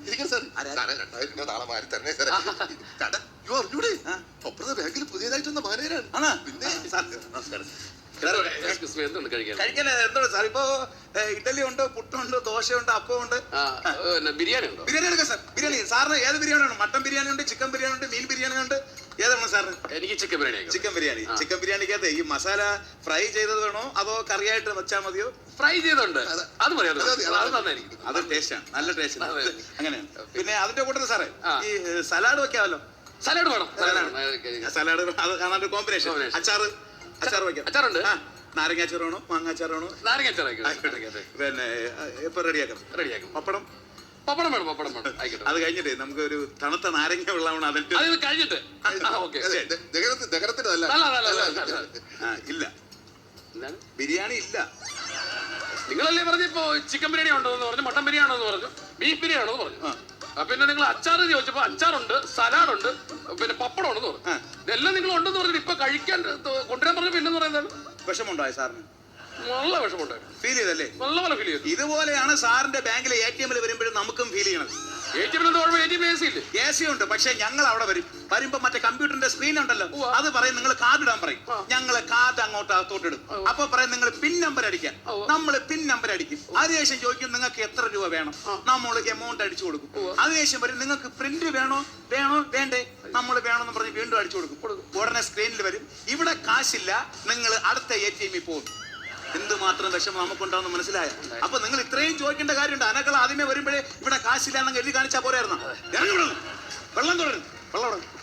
ഇരിക്കാം സാർ. നാളെ 2000 രൂപ നാളെ മാറി തന്നെ സാർ. ചേട്ടാ യോ അറിഞ്ഞൂടെ അപ്പുറത്തെ ബാങ്കിൽ പുതിയതായിട്ട് വന്ന മാനേജരാണ്. പിന്നെ നമസ്കാരം. എന്തുണ്ട് കഴിക്കാൻ? കഴിക്കാൻ എന്താണ് സാർ? ഇപ്പൊ ഇഡലി ഉണ്ട്, പുട്ടുണ്ട്, ദോശയുണ്ട്, അപ്പമുണ്ട്. ബിരിയാണി ഉണ്ടോ? ബിരിയാണി എടുക്കാം സാർ. ബിരിയാണി സാറിന് ഏത് ബിരിയാണി ഉണ്ട്? മട്ടൻ ബിരിയാണി ഉണ്ട്, ചിക്കൻ ബിരിയാണി ഉണ്ട്, മീൻ ബിരിയാണി ഉണ്ട്. ഏതാണ് സാറിന്? എനിക്ക് chicken biryani. Chicken biryani. Chicken ബിരിയാണിക്കകത്ത് ഈ മസാല ഫ്രൈ ചെയ്തത് വേണോ അതോ കറിയായിട്ട് വെച്ചാൽ മതിയോ? ഫ്രൈ ചെയ്തുണ്ട്, അത് പറയാം. അത് നന്നായിരിക്കും. അത് ടേസ്റ്റാണ്, നല്ല ടേസ്റ്റ്. അങ്ങനെയാണ്. പിന്നെ അതിന്റെ കൂട്ടത്തിൽ സാറേ ഈ സലാഡ് വെക്കാമല്ലോ. സലാഡ് വേണം. സലാഡ് അത് കാണാൻ കോമ്പിനേഷൻ. അച്ചാറ് വെക്കാം. അച്ചാറുണ്ട്. നാരങ്ങാച്ചാർ വേണോ മാങ്ങാച്ചാറാണോ? നാരങ്ങാച്ചാർ. പിന്നെ ഇപ്പൊ റെഡിയാക്കാം. പപ്പടം വേണം. ആയിക്കോട്ടെ. അത് കഴിഞ്ഞിട്ട് നമുക്ക് ഒരു തണുത്ത നാരങ്ങ വെള്ളമാണ് അതിട്ട്. അത് കഴിഞ്ഞിട്ട് ഇല്ല, ബിരിയാണി ഇല്ല. നിങ്ങളല്ലേ പറഞ്ഞു ഇപ്പൊ ചിക്കൻ ബിരിയാണി ഉണ്ടോ എന്ന് പറഞ്ഞു, മട്ടൻ ബിരിയാണി എന്ന് പറഞ്ഞു, ബീഫ് ബിരിയാണി ആണോ എന്ന് പറഞ്ഞു. പിന്നെ നിങ്ങൾ അച്ചാർ ചോദിച്ചപ്പോ അച്ചാറുണ്ട്, സലാഡുണ്ട്, പിന്നെ പപ്പടം ഉണ്ടെന്ന് പറഞ്ഞു. ഇതെല്ലാം നിങ്ങൾ ഉണ്ടെന്ന് പറഞ്ഞിട്ട് ഇപ്പൊ കഴിക്കാൻ കൊണ്ടുവരാൻ പറഞ്ഞു. പിന്നെന്ന് പറയുന്നത് വിഷമുണ്ടായി സാറിന്? നല്ല വിഷമുണ്ടായി. ഫീൽ ചെയ്തല്ലേ? നല്ലപോലെ ഫീൽ ചെയ്തു. ഇതുപോലെയാണ് സാറിന്റെ ബാങ്കിലെ ATM വരുമ്പോഴും നമുക്കും ഫീൽ ചെയ്യണത്. AC ഉണ്ട്, പക്ഷെ ഞങ്ങൾ അവിടെ വരുമ്പോ മറ്റേ കമ്പ്യൂട്ടറിന്റെ സ്ക്രീൻ ഉണ്ടല്ലോ, അത് പറയും നിങ്ങൾ കാർഡ് ഇടാൻ പറയും. ഞങ്ങള് കാർഡ് അങ്ങോട്ട് അകത്തോട്ട് ഇടും. അപ്പൊ പറയും നിങ്ങൾ പിൻ നമ്പർ അടിക്കാൻ. നമ്മൾ പിൻ നമ്പർ അടിക്കും. അതിനുശേഷം ചോദിക്കും നിങ്ങൾക്ക് എത്ര രൂപ വേണം. നമ്മൾ എമൗണ്ട് അടിച്ചു കൊടുക്കും. അതിനുശേഷം പറയും നിങ്ങൾക്ക് പ്രിന്റ് വേണോ വേണ്ടേ. നമ്മൾ വേണമെന്ന് പറഞ്ഞ് വീണ്ടും അടിച്ചു കൊടുക്കും. ഉടനെ സ്ക്രീനിൽ വരും ഇവിടെ കാശില്ല, നിങ്ങൾ അടുത്ത ATM പോകും. എന്തുമാത്രം വിഷമം നമുക്കുണ്ടാവുന്ന മനസ്സിലായ. അപ്പൊ നിങ്ങൾ ഇത്രയും ചോദിക്കേണ്ട കാര്യമുണ്ട്. അനക്കൾ ആദ്യമേ വരുമ്പോഴേ ഇവിടെ കാശില്ല എന്നങ്ങ് എഴുതി കാണിച്ചാൽ പോരായിരുന്നോ? വെള്ളം തുടരും.